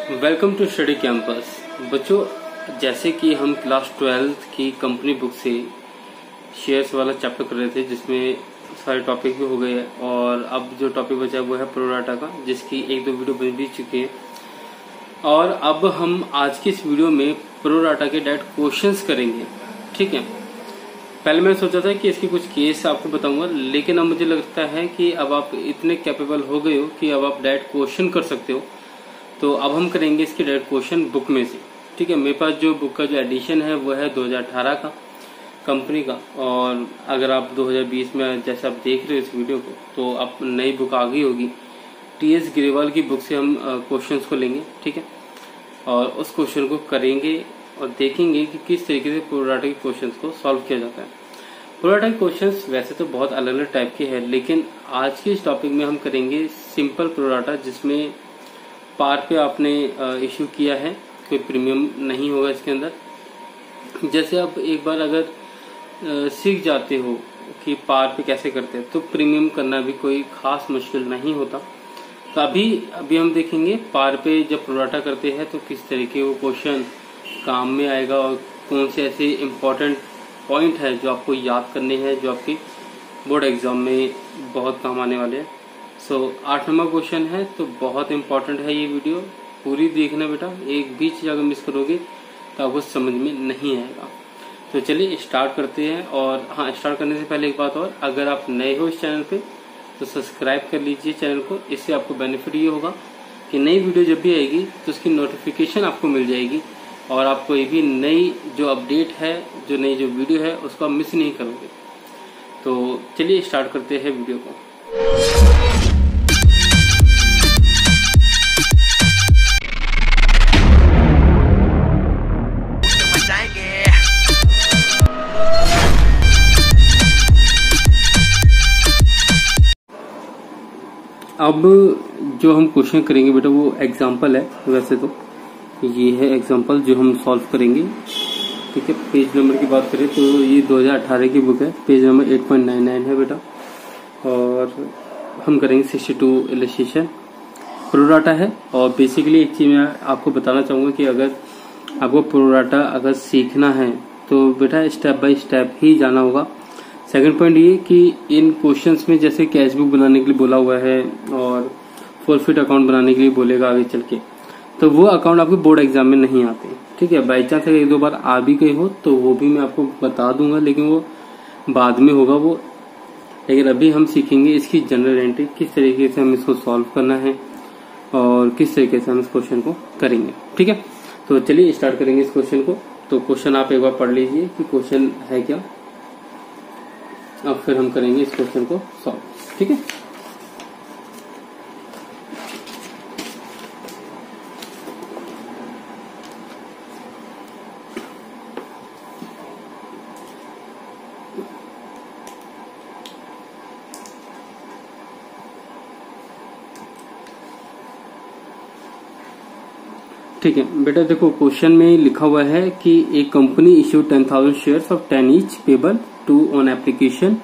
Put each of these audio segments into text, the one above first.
Welcome to study campus. बच्चों, जैसे कि हम क्लास 12th की कंपनी बुक से शेयर्स वाला चैप्टर कर रहे थे, जिसमें सारे टॉपिक भी हो गए हैं और अब जो टॉपिक बचा है वो है प्रो डाटा का, जिसकी एक दो वीडियो बन भी चुकी है। और अब हम आज की इस वीडियो में प्रो डाटा के डायरेक्ट क्वेश्चंस करेंगे। ठीक है, पहले मैंने सोचा था कि इसके कुछ केस आपको बताऊंगा, लेकिन अब मुझे लगता है कि अब आप इतने कैपेबल हो गए हो कि अब आप डायरेक्ट क्वेश्चन कर सकते हो। तो अब हम करेंगे इसके डायरेक्ट क्वेश्चन बुक में से। ठीक है, मेरे पास जो बुक का जो एडिशन है वो है 2018 का कंपनी का, और अगर आप 2020 में जैसे आप देख रहे हो इस वीडियो को, तो अब नई बुक आ गई होगी। टीएस ग्रेवाल की बुक से हम क्वेश्चंस को लेंगे। ठीक है, और उस क्वेश्चन को करेंगे और देखेंगे कि किस तरीके से प्रो डाटा के क्वेश्चंस को सॉल्व किया जाता है। प्रो डाटा के क्वेश्चंस वैसे तो बहुत अलग अलग टाइप के हैं, लेकिन आज के इस टॉपिक में हम करेंगे सिंपल प्रो डाटा, जिसमें पार पे आपने इश्यू किया है, कोई प्रीमियम नहीं होगा इसके अंदर। जैसे आप एक बार अगर सीख जाते हो कि पार पे कैसे करते हैं, तो प्रीमियम करना भी कोई खास मुश्किल नहीं होता। तो अभी हम देखेंगे पार पे जब प्रो डाटा करते हैं तो किस तरीके वो क्वेश्चन काम में आएगा और कौन से ऐसे इम्पोर्टेंट पॉइंट है जो आपको याद करने हैं, जो आपकी बोर्ड एग्जाम में बहुत काम आने वाले हैं। 8 नंबर क्वेश्चन है, तो बहुत इंपॉर्टेंट है ये वीडियो, पूरी देखना बेटा। एक भी चीज अगर मिस करोगे तो आपको समझ में नहीं आएगा। तो चलिए स्टार्ट करते हैं। और हाँ, स्टार्ट करने से पहले एक बात और, अगर आप नए हो इस चैनल पे तो सब्सक्राइब कर लीजिए चैनल को। इससे आपको बेनिफिट ये होगा कि नई वीडियो जब भी आएगी तो उसकी नोटिफिकेशन आपको मिल जाएगी और आप कोई भी नई जो अपडेट है, जो नई जो वीडियो है, उसको आप मिस नहीं करोगे। तो चलिए स्टार्ट करते हैं वीडियो को। अब जो हम क्वेश्चन करेंगे बेटा वो एग्जाम्पल है। वैसे तो ये है एग्जाम्पल जो हम सॉल्व करेंगे। ठीक है, पेज नंबर की बात करें तो ये 2018 की बुक है, पेज नंबर 8.99 है बेटा। और हम करेंगे 62 इलस्ट्रेशन। प्रो डाटा है, और बेसिकली एक चीज मैं आपको बताना चाहूंगा कि अगर आपको प्रो डाटा अगर सीखना है तो बेटा स्टेप बाय स्टेप ही जाना होगा। सेकंड पॉइंट ये कि इन क्वेश्चंस में जैसे कैश बुक बनाने के लिए बोला हुआ है और फॉरफिट अकाउंट बनाने के लिए बोलेगा आगे चल के, तो वो अकाउंट आपके बोर्ड एग्जाम में नहीं आते। ठीक है, बाई चांस अगर एक दो बार आ भी गए हो तो वो भी मैं आपको बता दूंगा, लेकिन वो बाद में होगा वो। लेकिन अभी हम सीखेंगे इसकी जनरल एंट्री, किस तरीके से हम इसको सॉल्व करना है और किस तरीके से हम इस क्वेश्चन को करेंगे। ठीक है, तो चलिए स्टार्ट करेंगे इस क्वेश्चन को। तो क्वेश्चन आप एक बार पढ़ लीजिए कि क्वेश्चन है क्या, अब फिर हम करेंगे इस क्वेश्चन को सॉल्व। ठीक है, ठीक है बेटा, देखो क्वेश्चन में लिखा हुआ है कि एक company issue 10,000 shares of 10 each payable, 2 on application,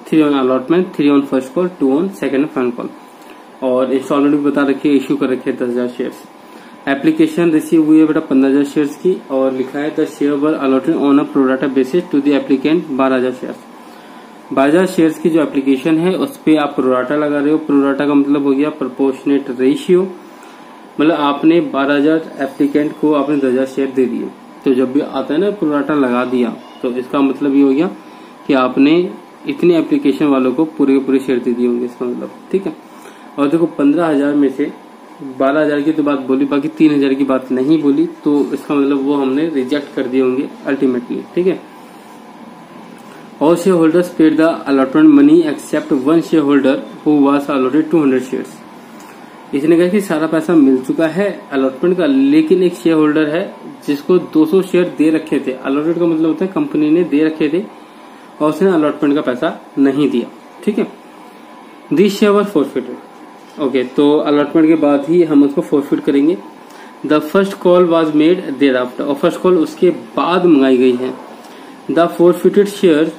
3 on allotment, 3 on first call, 2 on second final call. और इंस्टॉलमेंट भी बता रखी है, इश्यू कर रखे 10,000 शेयर्स। एप्लीकेशन रिसीव हुई है बेटा 15,000 शेयर्स की, और लिखा है the share were allotted on a pro rata basis to the applicant 12,000 shares. 12,000 shares की जो एप्लीकेशन है उस पर आप प्रो डाटा लगा रहे हो। प्रो डाटा का मतलब हो गया प्रोपोर्शनेट रेशियो, मतलब आपने 12,000 एप्लीकेंट को आपने 10,000 शेयर दे दिए। तो जब भी आता है ना प्रो डाटा लगा दिया, तो इसका मतलब ये हो गया कि आपने इतने एप्लीकेशन वालों को पूरे के पूरे शेयर दे दिए होंगे, इसका मतलब। ठीक है, और देखो 15,000 में से 12,000 की तो बात बोली, बाकी 3,000 की बात नहीं बोली, तो इसका मतलब वो हमने रिजेक्ट कर दिए होंगे अल्टीमेटली। ठीक है, all share holders paid the allotment money except one share holder who was allotted 200 shares. इसने कहा कि सारा पैसा मिल चुका है अलॉटमेंट का, लेकिन एक शेयर होल्डर है जिसको 200 शेयर दे रखे थे। अलॉटेड का मतलब होता है कंपनी ने दे रखे थे और उसने अलॉटमेंट का पैसा नहीं दिया। ठीक है, this share were forfeited. Okay, तो अलॉटमेंट के बाद ही हम उसको फॉरफिट करेंगे। The first call was made thereafter, और फर्स्ट कॉल उसके बाद मंगाई गई है। The forfeited share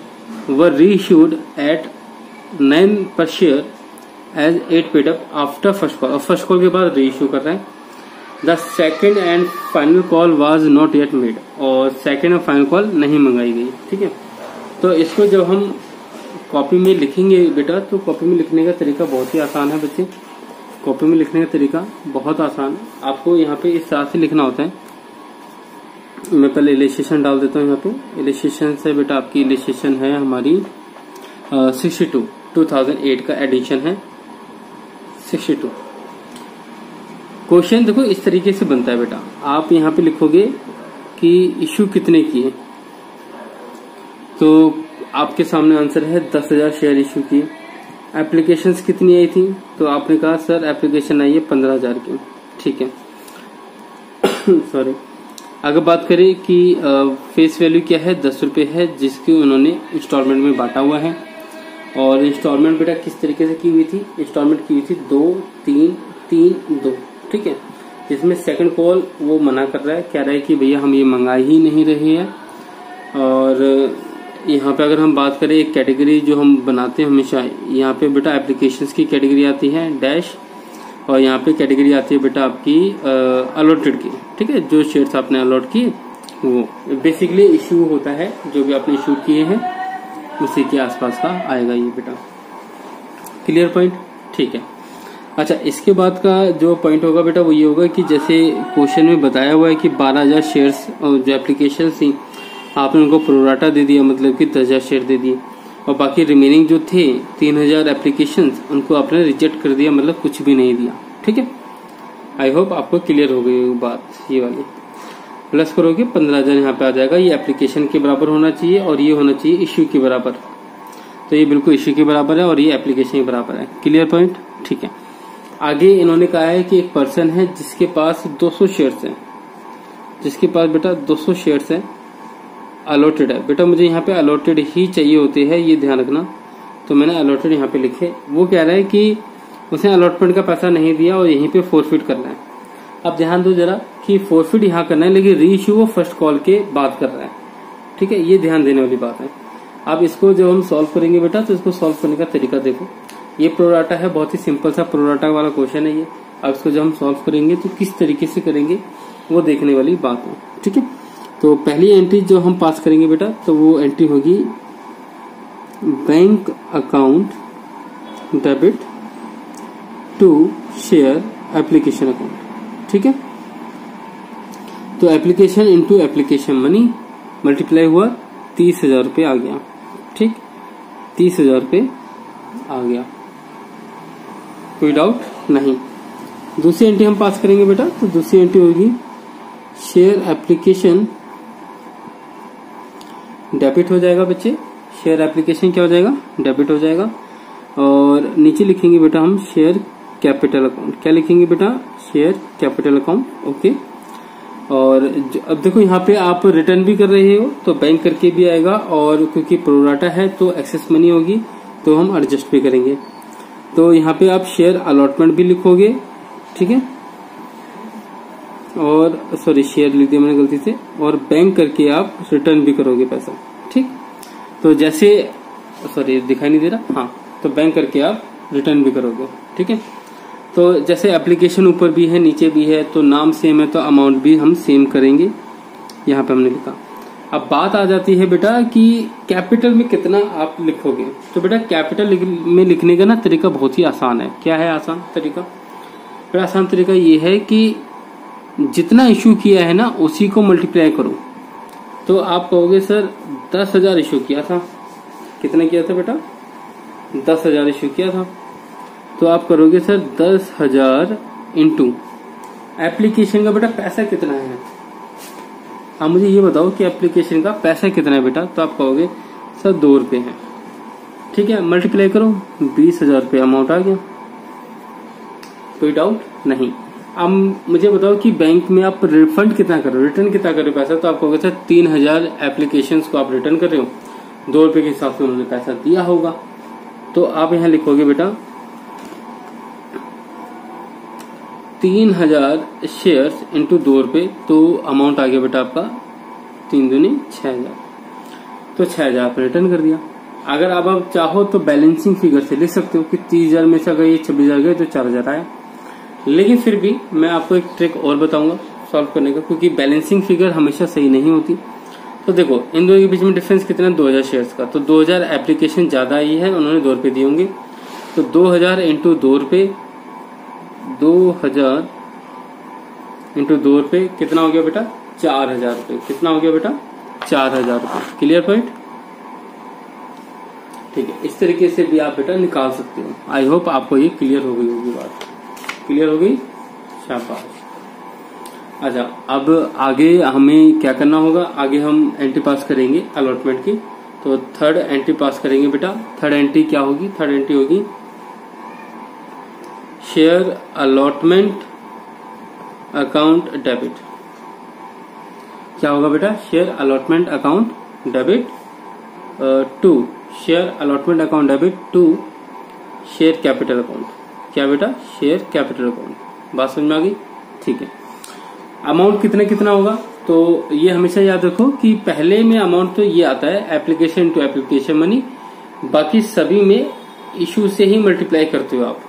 were reissued at 9 per share as 8 paid up after first call, और फर्स्ट कॉल के बाद री इश्यू कर रहे हैं। The second and final call was not yet made, और सेकेंड और फाइनल कॉल नहीं मंगाई गई। ठीक है, तो इसको जब हम कॉपी में लिखेंगे बेटा, तो कॉपी में लिखने का तरीका बहुत ही आसान है बच्चे। कॉपी में लिखने का तरीका बहुत आसान है। आपको यहाँ पे इस तरह से लिखना होता है। मैं पहले इलिस्ट्रेशन डाल देता हूँ। यहाँ पे इलिस्ट्रेशन से बेटा आपकी इलिस्ट्रेशन है हमारी 62, 2008 का एडिशन है 62। क्वेश्चन देखो इस तरीके से बनता है बेटा। आप यहाँ पे लिखोगे कि इशू कितने किए, तो आपके सामने आंसर है 10,000 शेयर इशू किए। एप्लीकेशंस कितनी आई थी, तो आपने कहा सर एप्लीकेशन आई है 15,000 की। ठीक है सॉरी। अगर बात करें कि फेस वैल्यू क्या है, 10 रुपये है, जिसकी उन्होंने इंस्टॉलमेंट में बांटा हुआ है। और इंस्टॉलमेंट बेटा किस तरीके से की हुई थी, इंस्टॉलमेंट की हुई थी 2, 3, 3, 2। ठीक है, जिसमें सेकंड कॉल वो मना कर रहा है, कह रहा है कि भैया हम ये मंगा ही नहीं रहे हैं। और यहाँ पे अगर हम बात करें एक कैटेगरी जो हम बनाते हैं हमेशा, यहाँ पे बेटा एप्लीकेशंस की कैटेगरी आती है डैश, और यहाँ पे कैटेगरी आती है बेटा आपकी अलॉटेड की। ठीक है, जो शेयर्स आपने अलॉट किए वो बेसिकली इशू होता है, जो भी आपने इशू किए हैं उसी के आसपास का आएगा ये बेटा। Clear point? ठीक है। अच्छा, इसके बाद का जो पॉइंट होगा बेटा वो ये होगा कि जैसे क्वेश्चन में बताया हुआ है कि 12,000 शेयर्स जो एप्लीकेशन थी आपने उनको प्रोराटा दे दिया, मतलब कि 10,000 शेयर दे दिए, और बाकी रिमेनिंग जो थे 3,000 एप्लीकेशंस उनको आपने रिजेक्ट कर दिया, मतलब कुछ भी नहीं दिया। ठीक है, आई होप आपको क्लियर हो गई बात ये वाली। प्लस करोगे 15,000 यहाँ पे आ जाएगा। ये एप्लीकेशन के बराबर होना चाहिए और ये होना चाहिए इश्यू के बराबर। तो ये बिल्कुल इश्यू के बराबर है और ये एप्लीकेशन के बराबर है। Clear point? ठीक है। आगे इन्होंने कहा है कि एक पर्सन है जिसके पास 200 शेयर्स हैं, जिसके पास बेटा 200 शेयर्स हैं, अलॉटेड है। बेटा मुझे यहाँ पे अलॉटेड ही चाहिए होते हैं, ये ध्यान रखना। तो मैंने अलॉटेड यहाँ पे लिखे। वो कह रहा है कि उसने अलॉटमेंट का पैसा नहीं दिया और यहीं पे फोरफिट करना है। अब ध्यान दो जरा कि फोरफिट यहाँ करना है, लेकिन री इश्यू वो फर्स्ट कॉल के बाद कर रहा है। ठीक है, ये ध्यान देने वाली बात है। अब इसको जब हम सॉल्व करेंगे बेटा, तो इसको सॉल्व करने का तरीका देखो। ये प्रोराटा है, बहुत ही सिंपल सा प्रोराटा वाला क्वेश्चन है ये। अब इसको जब हम सॉल्व करेंगे तो किस तरीके से करेंगे वो देखने वाली बात है। ठीक है, तो पहली एंट्री जो हम पास करेंगे बेटा, तो वो एंट्री होगी bank account debit to share application account. ठीक है, तो application into application money multiply हुआ 30,000 रुपये आ गया। ठीक, 30,000 रुपये आ गया, कोई डाउट नहीं। दूसरी एंट्री हम पास करेंगे बेटा, तो दूसरी एंट्री होगी शेयर एप्लीकेशन डेबिट हो जाएगा बच्चे। शेयर एप्लीकेशन क्या हो जाएगा, डेबिट हो जाएगा। और नीचे लिखेंगे बेटा हम शेयर कैपिटल अकाउंट। क्या लिखेंगे बेटा, शेयर कैपिटल अकाउंट। ओके, और अब देखो यहाँ पे आप रिटर्न भी कर रहे हो तो बैंक करके भी आएगा, और क्योंकि प्रोराटा है तो एक्सेस मनी होगी तो हम एडजस्ट भी करेंगे। तो यहाँ पे आप शेयर अलॉटमेंट भी लिखोगे। ठीक है, और सॉरी शेयर लिख दिया मैंने गलती से, और बैंक करके आप रिटर्न भी करोगे पैसा। ठीक, तो जैसे सॉरी दिखाई नहीं दे रहा, हाँ, तो बैंक करके आप रिटर्न भी करोगे। ठीक है, तो जैसे एप्लीकेशन ऊपर भी है नीचे भी है, तो नाम सेम है तो अमाउंट भी हम सेम करेंगे। यहाँ पे हमने लिखा। अब बात आ जाती है बेटा कि कैपिटल में कितना आप लिखोगे। तो बेटा कैपिटल में लिखने का ना तरीका बहुत ही आसान है। क्या है आसान तरीका? बेटा आसान तरीका ये है कि जितना इशू किया है ना उसी को मल्टीप्लाई करो। तो आप कहोगे सर 10,000 इशू किया था। कितना किया था बेटा? 10,000 इशू किया था। तो आप करोगे सर 10,000 इंटू एप्लीकेशन का बेटा पैसा कितना है। आप मुझे ये बताओ कि एप्लीकेशन का पैसा कितना है बेटा। तो आप कहोगे सर 2 रुपये है। ठीक है, मल्टीप्लाई करो 20,000 रुपये अमाउंट आ गया। कोई डाउट नहीं। अब मुझे बताओ कि बैंक में आप रिफंड कितना कर रहे हो, रिटर्न कितना कर रहे हो पैसा। तो आप कहोगे सर 3,000 एप्लीकेशन को आप रिटर्न कर रहे हो, 2 रुपये के हिसाब से उन्होंने पैसा दिया होगा। तो आप यहाँ लिखोगे बेटा 3,000 शेयर्स इंटू 2 रुपये, तो अमाउंट आ गया बेटा आपका 3 दूनी 6,000। तो 6,000 आप रिटर्न कर दिया। अगर अब आप चाहो तो बैलेंसिंग फिगर से लिख सकते हो कि 30,000 में से अगर ये 26,000 गए तो 4,000 आया। लेकिन फिर भी मैं आपको एक ट्रिक और बताऊंगा सॉल्व करने का, क्योंकि बैलेंसिंग फिगर हमेशा सही नहीं होती। तो देखो इन दोनों के बीच में डिफरेंस कितना है, 2000 शेयर्स का। तो 2000 एप्लीकेशन ज्यादा आई है, उन्होंने 2 रुपए दिए होंगे। तो 2000 इंटू 2 रुपए, 2000 इंटू 2 रुपए कितना हो गया बेटा, 4000 रुपए। कितना हो गया बेटा, 4000 रुपए। Clear point? ठीक है, इस तरीके से भी आप बेटा निकाल सकते हो। आई होप आपको ये क्लियर हो गई होगी बात। क्लियर हो गई, शाबाश। अच्छा, अब आगे हमें क्या करना होगा, आगे हम एंट्री पास करेंगे अलॉटमेंट की। तो थर्ड एंट्री पास करेंगे बेटा। थर्ड एंट्री क्या होगी, थर्ड एंट्री होगी शेयर अलॉटमेंट अकाउंट डेबिट। क्या होगा बेटा, share allotment account debit to share allotment account debit to share capital account. क्या बेटा, शेयर कैपिटल अकाउंट। बात समझ में आ गई? ठीक है। अमाउंट कितना कितना होगा, तो ये हमेशा याद रखो कि पहले में अमाउंट तो ये आता है एप्लीकेशन टू एप्लीकेशन मनी, बाकी सभी में इशू से ही मल्टीप्लाई करते हो आप।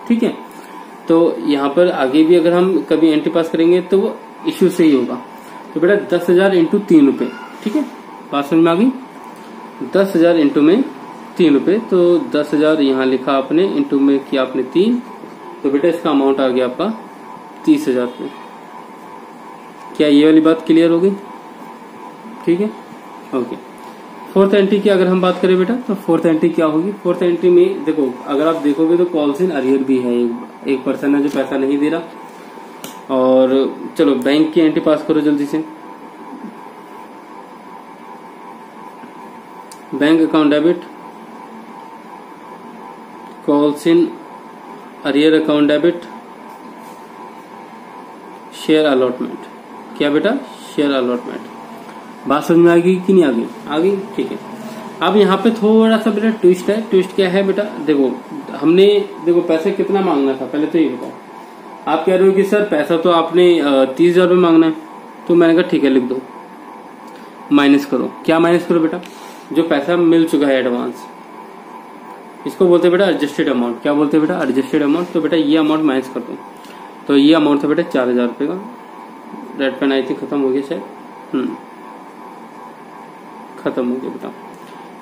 ठीक है, तो यहाँ पर आगे भी अगर हम कभी एंट्री पास करेंगे तो वो इशू से ही होगा। तो बेटा 10,000 इंटू 3 रुपए। ठीक है, बात समझ में आ गई? 10,000 इंटू में 3 रुपए। तो 10,000 यहाँ लिखा आपने, इंटू में किया आपने 3, तो बेटा इसका अमाउंट आ गया आपका 30,000 रुपये। क्या ये वाली बात क्लियर हो गई? ठीक है, ओके। फोर्थ एंट्री की अगर हम बात करें बेटा, तो फोर्थ एंट्री क्या होगी, फोर्थ एंट्री में देखो अगर आप देखोगे तो कॉल्स इन अरियर भी है। एक पर्सन है जो पैसा नहीं दे रहा। और चलो बैंक की एंट्री पास करो जल्दी से। Bank account debit, calls in arrear account debit, share allotment. क्या बेटा, शेयर अलॉटमेंट। बात समझ में आ गई कि नहीं आ गई? आ गई, ठीक है। अब यहाँ पे थोड़ा सा बेटा ट्विस्ट है। ट्विस्ट क्या है बेटा, देखो हमने देखो पैसा कितना मांगना था, पहले तो ये बताओ। आप कह रहे हो कि सर पैसा तो आपने 30,000 रुपये मांगना है। तो मैंने कहा ठीक है, लिख दो, माइनस करो। क्या माइनस करो बेटा, जो पैसा मिल चुका है एडवांस, इसको बोलते हैं बेटा एडजस्टेड अमाउंट। क्या बोलते हैं बेटा, एडजस्टेड अमाउंट। तो बेटा ये अमाउंट माइनस कर दो। तो ये अमाउंट था बेटा 4,000 रुपये का। रेड पेन आई थिंक खत्म हो गया शायद, खत्म हो गया बेटा।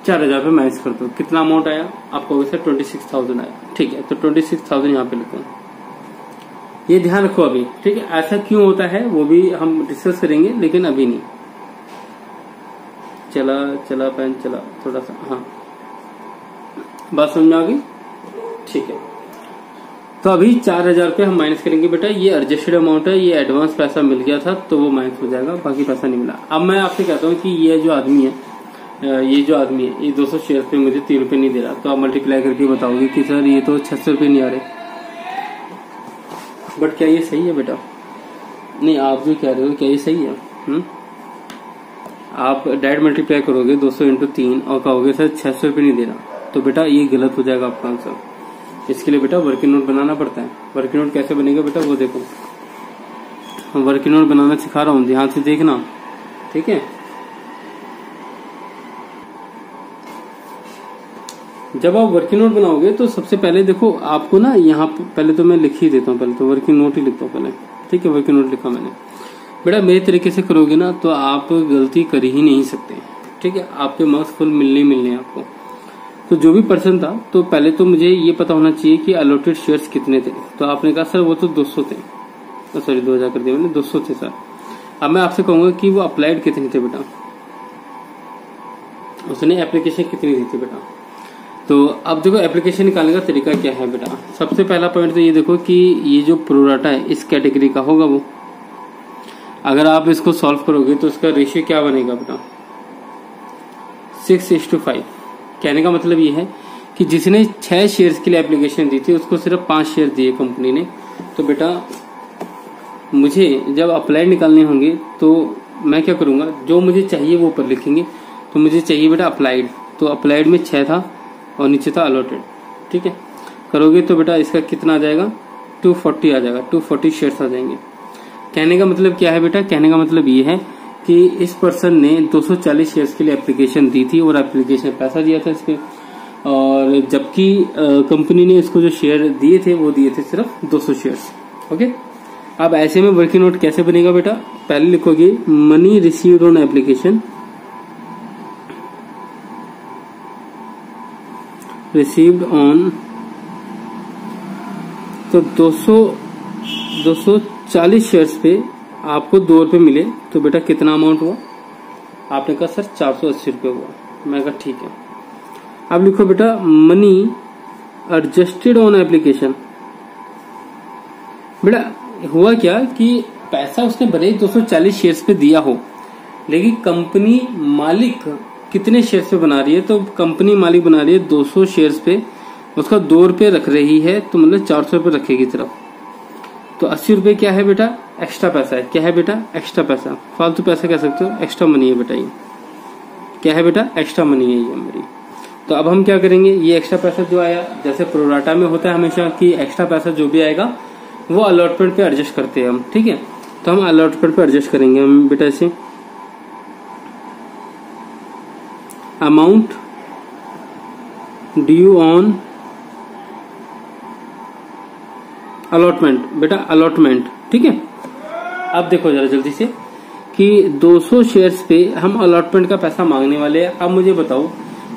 4,000 रुपये माइनस कर दो। कितना अमाउंट आया आपको, सर 26,000 आया। ठीक है, तो 26,000 यहाँ पे लिखो। ये ध्यान रखो अभी, ठीक है। ऐसा क्यों होता है वो भी हम डिस्कस करेंगे, लेकिन अभी नहीं। चला पेन चला थोड़ा सा, हाँ बात समझ में आ गई? ठीक है, तो अभी 4,000 रुपये हम माइनस करेंगे बेटा। ये एडजस्टेड अमाउंट है, ये एडवांस पैसा मिल गया था तो वो माइनस हो जाएगा, बाकी पैसा नहीं मिला। अब मैं आपसे कहता हूँ कि ये जो आदमी है, ये 200 शेयर पे मुझे 3 रुपये नहीं दे रहा। तो आप मल्टीप्लाई करके बताओगे कि सर ये तो 600 रुपये नहीं आ रहे। बट क्या ये सही है बेटा? नहीं, आप जो कह रहे हो क्या ये सही है? आप डायरेक्ट मल्टीप्लाई करोगे 200 इंटू 3 और कहोगे सर 600 रुपये नहीं दे रहा, तो बेटा ये गलत हो जाएगा आपका आंसर। इसके लिए बेटा वर्किंग नोट बनाना पड़ता है। वर्किंग नोट कैसे बनेगा बेटा, वो देखो, वर्किंग नोट बनाना सिखा रहा हूँ, ध्यान से देखना, ठीक है। जब आप वर्किंग नोट बनाओगे तो सबसे पहले देखो आपको ना, यहाँ पहले तो मैं लिख ही देता हूँ, पहले तो वर्किंग नोट ही लिखता हूँ पहले, ठीक है। वर्किंग नोट लिखा मैंने। बेटा मेरे तरीके से करोगे ना तो आप गलती कर ही नहीं सकते, ठीक है। आपके मार्क्स फुल मिलने आपको। तो जो भी पर्सन था, तो पहले तो मुझे ये पता होना चाहिए कि अलॉटेड शेयर्स कितने थे। तो आपने कहा सर वो तो 200 थे, सॉरी 2000 कर दिया मैंने, 200 थे सर। अब मैं आपसे कहूंगा कि वो अप्लाइड कितने थे बेटा, उसने एप्लीकेशन कितनी दी थी बेटा। तो अब देखो एप्लीकेशन निकालने का तरीका क्या है बेटा। सबसे पहला पॉइंट तो ये देखो कि ये जो प्रोराटा है इस कैटेगरी का होगा वो। अगर आप इसको सॉल्व करोगे तो इसका रेशियो क्या बनेगा बेटा, 6:5। कहने का मतलब ये है कि जिसने 6 शेयर्स के लिए एप्लीकेशन दी थी उसको सिर्फ 5 शेयर दिए कंपनी ने। तो बेटा मुझे जब अप्लाइड निकालने होंगे तो मैं क्या करूंगा, जो मुझे चाहिए वो ऊपर लिखेंगे। तो मुझे चाहिए बेटा अप्लाइड, तो अप्लाइड में 6 था और नीचे था अलॉटेड, ठीक है। करोगे तो बेटा इसका कितना आ जाएगा, 240 आ जाएगा, 240 शेयर्स आ जाएंगे। कहने का मतलब क्या है बेटा, कहने का मतलब ये है कि इस पर्सन ने 240 शेयर्स के लिए एप्लीकेशन दी थी और एप्लीकेशन पैसा दिया था इसके, और जबकि कंपनी ने इसको जो शेयर दिए थे वो दिए थे सिर्फ 200 शेयर्स। ओके। अब ऐसे में वर्किंग नोट कैसे बनेगा बेटा, पहले लिखोगे money received on application, received on, तो 240 शेयर्स पे आपको 2 रुपए मिले, तो बेटा कितना अमाउंट हुआ? आपने कहा सर 480 रुपये हुआ। मैं कहा ठीक है। अब लिखो बेटा मनी एडजस्टेड ऑन एप्लीकेशन। बेटा हुआ क्या कि पैसा उसने भले 240 शेयर्स पे दिया हो, लेकिन कंपनी मालिक कितने शेयर्स पे बना रही है? तो कंपनी मालिक बना रही है 200 शेयर्स पे, उसका 2 रुपये रख रही है, तो मतलब 400 रुपये रखेगी तरफ। तो 80 रुपये क्या है बेटा? एक्स्ट्रा पैसा है। क्या है बेटा? एक्स्ट्रा पैसा, फालतू पैसा कह सकते हो, एक्स्ट्रा मनी है बेटा। ये क्या है बेटा? एक्स्ट्रा मनी है ये मेरी। तो अब हम क्या करेंगे, ये एक्स्ट्रा पैसा जो आया, जैसे प्रोराटा में होता है हमेशा कि एक्स्ट्रा पैसा जो भी आएगा वो अलॉटमेंट पे एडजस्ट करते हैं हम, ठीक है। तो हम अलॉटमेंट पे एडजस्ट करेंगे हम बेटा ऐसे, अमाउंट ड्यू ऑन अलॉटमेंट, बेटा अलॉटमेंट, ठीक है। अब देखो जरा जल्दी से कि 200 शेयर्स पे हम अलॉटमेंट का पैसा मांगने वाले हैं। अब मुझे बताओ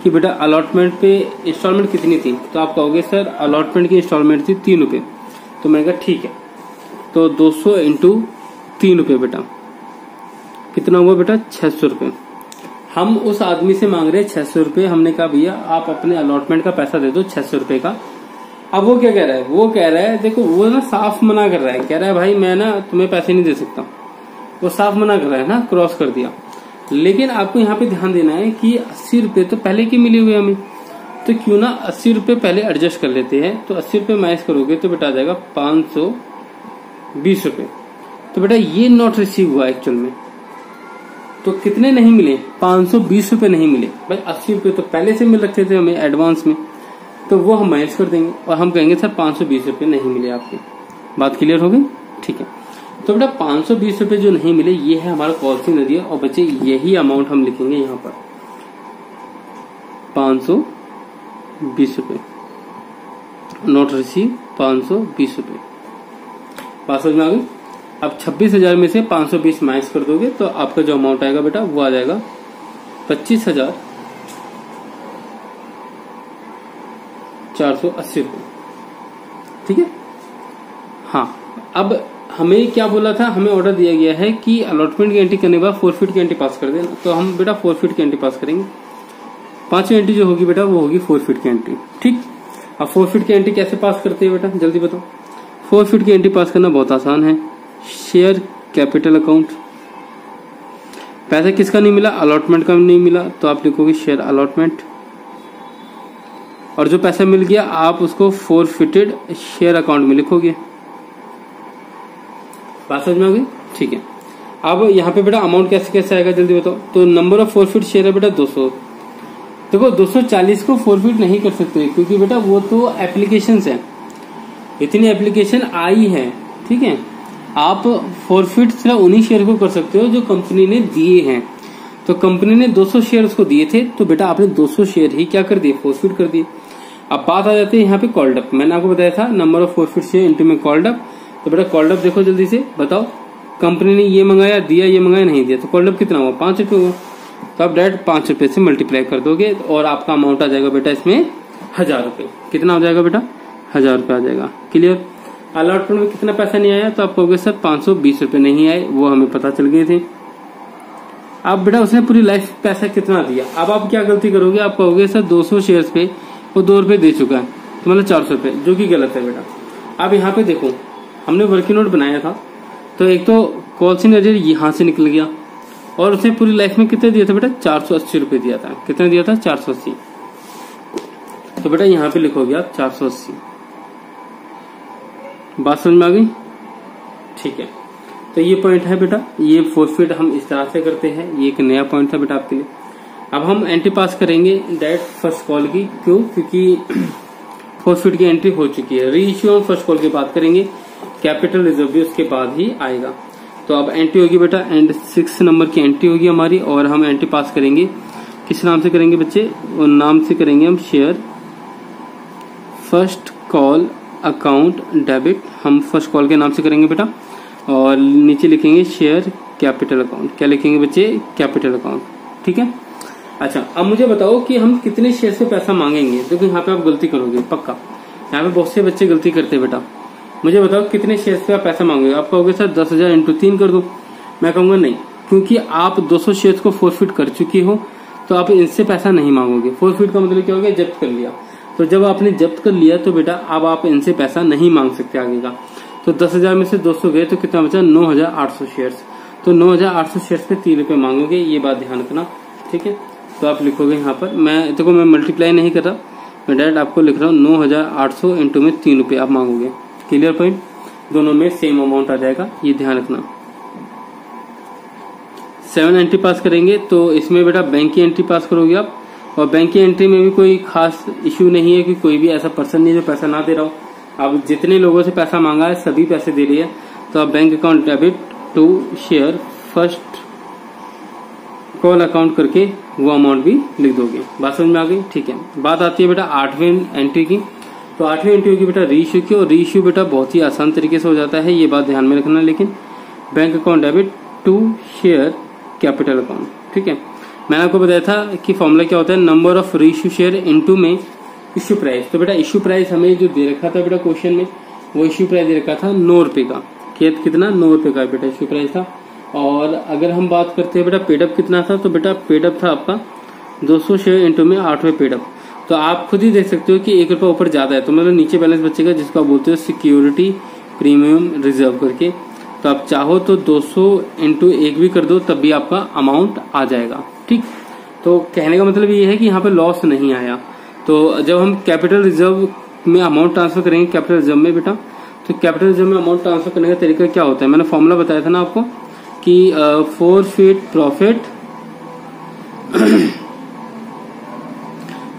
कि बेटा अलॉटमेंट पे इंस्टॉलमेंट कितनी थी? तो आप कहोगे सर अलॉटमेंट की इंस्टॉलमेंट थी 3 रुपये। तो मैंने कहा ठीक है, तो 200 इंटू 3 रुपये बेटा कितना हुआ बेटा? 600 रुपये। हम उस आदमी से मांग रहे हैं 600 रुपये। हमने कहा भैया आप अपने अलॉटमेंट का पैसा दे दो 600 रुपये का। अब वो क्या कह रहा है? वो कह रहा है, देखो वो ना साफ मना कर रहा है, कह रहा है भाई मैं ना तुम्हें पैसे नहीं दे सकता। वो साफ मना कर रहा है ना, क्रॉस कर दिया। लेकिन आपको यहाँ पे ध्यान देना है कि 80 रुपये तो पहले की मिली हुई हमें, तो क्यों ना 80 रुपये पहले एडजस्ट कर लेते हैं। तो 80 रुपये माइनस करोगे तो बेटा आ जाएगा 520 रुपये। तो बेटा ये नॉट रिसीव हुआ एक्चुअल में। तो कितने नहीं मिले? 520 रुपये नहीं मिले भाई। 80 रुपये तो पहले से मिल रखे थे हमें एडवांस में, तो वो हम माइनस कर देंगे और हम कहेंगे सर 520 रुपये नहीं मिले आपके। बात क्लियर हो गई? ठीक है। तो बेटा 520 रुपये जो नहीं मिले ये है हमारा कॉस्टिंग नजरिया। और बच्चे यही अमाउंट हम लिखेंगे यहाँ पर 520 रुपये, नॉट रिसीव 520 रुपये। बात समझ में आ गई? अब 26,000 में से 520 माइनस कर दोगे तो आपका जो अमाउंट आएगा बेटा वो आ जाएगा 25,480 रुपये, ठीक है। हाँ, अब हमें क्या बोला था? हमें ऑर्डर दिया गया है कि अलॉटमेंट की एंट्री करने के बाद 4 फीट की एंट्री पास कर देना। तो हम बेटा 4 फीट की एंट्री पास करेंगे। 5वीं एंट्री जो होगी बेटा वो होगी 4 फीट की एंट्री, ठीक। अब 4 फीट की एंट्री कैसे पास करते हैं बेटा, जल्दी बताओ। 4 फीट की एंट्री पास करना बहुत आसान है। शेयर कैपिटल अकाउंट, पैसा किसका नहीं मिला? अलॉटमेंट का नहीं मिला, तो आप लिखोगे शेयर अलॉटमेंट। और जो पैसा मिल गया आप उसको फोरफिटेड शेयर अकाउंट में लिखोगे। बात समझ में आ गई? ठीक है। अब यहाँ पे बेटा अमाउंट कैसे कैसे आएगा जल्दी बताओ। तो नंबर ऑफ फोरफिट शेयर है बेटा 200। देखो 240 को फोरफिट नहीं कर सकते क्योंकि बेटा वो तो एप्लीकेशन है, इतनी एप्लीकेशन आई है, ठीक है। आप फोरफिट सिर्फ उन्हीं शेयर को कर सकते हो जो कंपनी ने दिए हैं। तो कंपनी ने 200 शेयर उसको दिए थे, तो बेटा आपने 200 शेयर ही क्या कर दिए? फोरफिट कर दिए। अब बात आ जाती है यहाँ पे कॉल्ड अप। मैंने आपको बताया था number of forfeit share into में कॉल्ड अप। तो बेटा कॉल्ड अप देखो जल्दी से बताओ, कंपनी ने ये मंगाया, दिया, ये मंगाया, नहीं दिया, तो कॉल्ड अप कितना हुआ? 5 रुपये हुआ। तो आप डायरेक्ट 5 रुपये से मल्टीप्लाई कर दोगे और आपका अमाउंट आ जाएगा बेटा इसमें 1000 रुपये। कितना हो जाएगा बेटा? 1000 रुपये आ जाएगा। क्लियर? अलॉटमेंट में कितना पैसा नहीं आया? तो आप कहोगे सर 520 रुपये नहीं आए, वो हमें पता चल गए थे। अब बेटा उसने पूरी लाइफ पैसा कितना दिया? अब आप क्या गलती करोगे? आप कहोगे सर 200 शेयर्स पे वो 2 रुपये दे चुका है, तो मतलब 400 रुपये, जो कि गलत है बेटा। अब यहाँ पे देखो हमने वर्किंग नोट बनाया था, तो एक तो कॉल्सिंग एजेंट यहाँ से निकल गया और उसने पूरी लाइफ में कितने दिया था बेटा? 480 रुपये दिया था। कितना दिया था? 480। तो बेटा यहाँ पे लिखोगे आप 480। बात समझ में आ गई? ठीक है। तो ये पॉइंट है बेटा, ये फोरफिट हम इस तरह से करते हैं। ये एक नया पॉइंट था बेटा आपके लिए। अब हम एंट्री पास करेंगे डायरेक्ट फर्स्ट कॉल की। क्यों? क्योंकि फोरफिट की एंट्री हो चुकी है। री इश्यू ऑन फर्स्ट कॉल की बात करेंगे, कैपिटल रिजर्व भी उसके बाद ही आएगा। तो अब एंट्री होगी बेटा एंड 6 नंबर की एंट्री होगी हमारी, और हम एंट्री पास करेंगे। किस नाम से करेंगे बच्चे? और नाम से करेंगे हम share first call account debit, हम फर्स्ट कॉल के नाम से करेंगे बेटा, और नीचे लिखेंगे शेयर कैपिटल अकाउंट। क्या लिखेंगे बच्चे? Capital account. ठीक है। अच्छा, अब मुझे बताओ कि हम कितने शेयर से पैसा मांगेंगे। देखो यहाँ पे आप गलती करोगे पक्का, यहाँ पे बहुत से बच्चे गलती करते हैं बेटा। मुझे बताओ कितने शेयर से आप पैसा मांगोगे। आप कहोगे सर 10,000 इंटू 3 कर दो। मैं कहूंगा नहीं, क्योंकि आप 200 शेयर को फोरफिट कर चुकी हो, तो आप इनसे पैसा नहीं मांगोगे। फोरफिट का मतलब क्या हो गया? जब्त कर लिया। तो जब आपने जब्त कर लिया तो बेटा अब आप इनसे पैसा नहीं मांग सकते आगे का। तो 10,000 में से 200 गए तो कितना बचा? 9,800 शेयर। तो 9,800 शेयर पे 3 रुपए मांगोगे, ये बात ध्यान रखना। ठीक है, तो आप लिखोगे यहाँ पर, मैं देखो मैं मल्टीप्लाई नहीं कर रहा, मैं डायरेक्ट आपको लिख रहा हूँ 9,800 इंटू में 3 रुपए आप मांगोगे। Clear point? दोनों में सेम अमाउंट आ जाएगा, ये ध्यान रखना। 7 एंट्री पास करेंगे तो इसमें बेटा बैंक की एंट्री पास करोगे आप, और बैंक की एंट्री में भी कोई खास इश्यू नहीं है कि कोई भी ऐसा पर्सन नहीं जो पैसा ना दे रहा हो। आप जितने लोगों से पैसा मांगा है सभी पैसे दे रही है, तो आप bank account debit to share first call account करके वो अमाउंट भी लिख दोगे। बात समझ में आ गई? ठीक है। बात आती है बेटा 8वीं एंट्री की। तो 8वीं एंट्री होगी बेटा रीइश्यू की, और रीइश्यू बेटा बहुत ही आसान तरीके से हो जाता है, ये बात ध्यान में रखना। लेकिन bank account debit to share capital account. ठीक है, मैंने आपको बताया था कि फॉर्मूला क्या होता है, number of reissue share into में इश्यू प्राइस। तो बेटा इश्यू प्राइस हमें जो दे रखा था बेटा क्वेश्चन में, वो इश्यू प्राइस दे रखा था 9 रुपए का। कितना? 9 रुपए का बेटा इश्यू प्राइस था। और अगर हम बात करते हैं बेटा पेडअप कितना था, तो बेटा पेडअप था आपका 200 शेयर इंटू में 8 रुपए पेडअप। तो आप खुद ही देख सकते हो कि 1 रुपया ऊपर ज्यादा है, तो मतलब नीचे बैलेंस बचेगा, जिसको आप बोलते हो सिक्योरिटी प्रीमियम रिजर्व करके। तो आप चाहो तो 200 इंटू 1 भी कर दो, तब भी आपका अमाउंट आ जाएगा। ठीक, तो कहने का मतलब ये है कि यहाँ पे लॉस नहीं आया। तो जब हम कैपिटल रिजर्व में अमाउंट ट्रांसफर करेंगे कैपिटल रिजर्व में बेटा, तो कैपिटल रिजर्व में अमाउंट ट्रांसफर करने का तरीका क्या होता है, मैंने फॉर्मूला बताया था ना आपको कि फोरफिट प्रॉफिट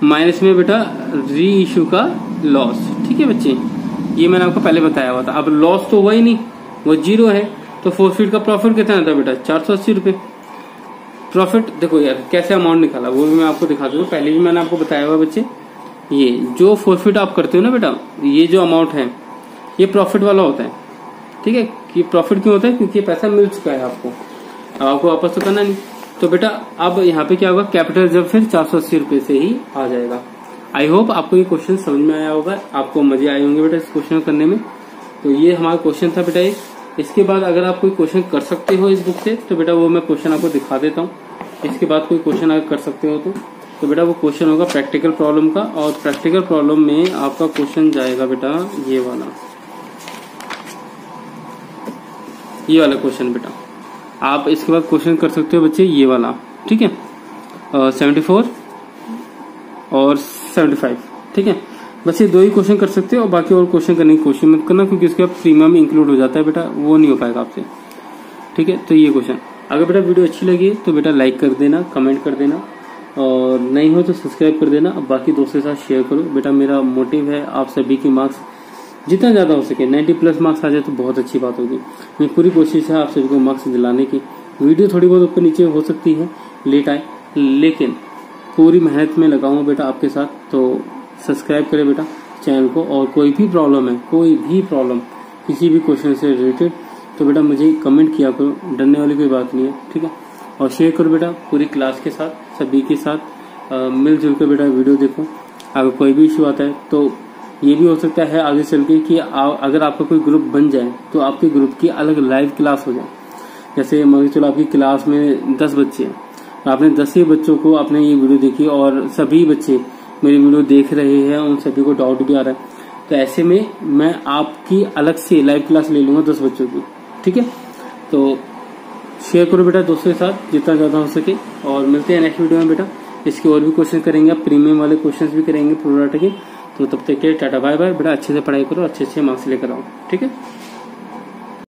माइनस में बेटा री इश्यू का लॉस। ठीक है बच्चे, ये मैंने आपको पहले बताया हुआ था। अब लॉस तो हुआ ही नहीं, वो 0 है, तो फोरफिट का प्रॉफिट कितना आता है बेटा? 480 रुपए प्रॉफिट। देखो यार कैसे अमाउंट निकाला वो भी मैं आपको दिखा दूँ। पहले भी मैंने आपको बताया हुआ बच्चे, ये जो फोरफिट आप करते हो ना बेटा, ये जो अमाउंट है ये प्रॉफिट वाला होता है। ठीक है, कि प्रॉफिट क्यों होता है? क्योंकि पैसा मिल चुका है आपको, अब आपको वापस तो करना नहीं। तो बेटा अब यहाँ पे क्या होगा, कैपिटल रिजर्व फिर 480 रुपए से ही आ जाएगा। आई होप आपको ये क्वेश्चन समझ में आया होगा, आपको मजे आए होंगे बेटा इस क्वेश्चन करने में। तो ये हमारा क्वेश्चन था बेटा। इसके बाद अगर आप कोई क्वेश्चन कर सकते हो इस बुक से, तो बेटा वो मैं क्वेश्चन आपको दिखा देता हूँ। इसके बाद कोई क्वेश्चन अगर कर सकते हो तो बेटा वो क्वेश्चन होगा प्रैक्टिकल प्रॉब्लम का, और प्रैक्टिकल प्रॉब्लम में आपका क्वेश्चन जाएगा बेटा ये वाला क्वेश्चन बेटा। आप इसके बाद क्वेश्चन कर सकते हो बच्चे ये वाला। ठीक है, 74 और 75। ठीक है, बस ये 2 ही क्वेश्चन कर सकते हो, और बाकी और क्वेश्चन करने की कोशिश मत करना, क्योंकि उसके बाद प्रीमियम इंक्लूड हो जाता है बेटा, वो नहीं हो पाएगा आपसे। ठीक है, तो ये क्वेश्चन अगर बेटा वीडियो अच्छी लगी तो बेटा लाइक कर देना, कमेंट कर देना, और नहीं हो तो सब्सक्राइब कर देना। अब बाकी दोस्तों के साथ शेयर करो बेटा। मेरा मोटिव है आप सभी की मार्क्स जितना ज्यादा हो सके 90+ मार्क्स आ जाए तो बहुत अच्छी बात होगी। मेरी पूरी कोशिश है आप सभी को मार्क्स दिलाने की। वीडियो थोड़ी बहुत ऊपर नीचे हो सकती है, लेट आए, लेकिन पूरी मेहनत में लगाऊंगा बेटा आपके साथ। तो सब्सक्राइब करें बेटा चैनल को, और कोई भी प्रॉब्लम है, कोई भी प्रॉब्लम किसी भी क्वेश्चन से रिलेटेड, तो बेटा मुझे कमेंट किया करो, डरने वाली कोई बात नहीं है। ठीक है, और शेयर करो बेटा पूरी क्लास के साथ, सभी के साथ मिलजुल कर बेटा वीडियो देखो। अगर कोई भी इश्यू आता है तो ये भी हो सकता है आगे चल के कि अगर आपका कोई ग्रुप बन जाए तो आपके ग्रुप की अलग लाइव क्लास हो जाए। जैसे मान के चलो आपकी क्लास में 10 बच्चे हैं, आपने 10 ही बच्चों को आपने ये वीडियो देखी, और सभी बच्चे मेरी वीडियो देख रहे हैं, उन सभी को डाउट भी आ रहा है, तो ऐसे में मैं आपकी अलग से लाइव क्लास ले लूंगा 10 बच्चों की। ठीक है, तो शेयर करो बेटा दोस्तों के साथ जितना ज्यादा हो सके, और मिलते हैं नेक्स्ट वीडियो में बेटा। इसके और भी क्वेश्चन करेंगे, आप प्रीमियम वाले क्वेश्चन भी करेंगे प्रोडक्ट के। तो तब तक के टाटा बाय बाय बेटा। अच्छे से पढ़ाई करो, अच्छे मार्क्स लेकर आओ। ठीक है।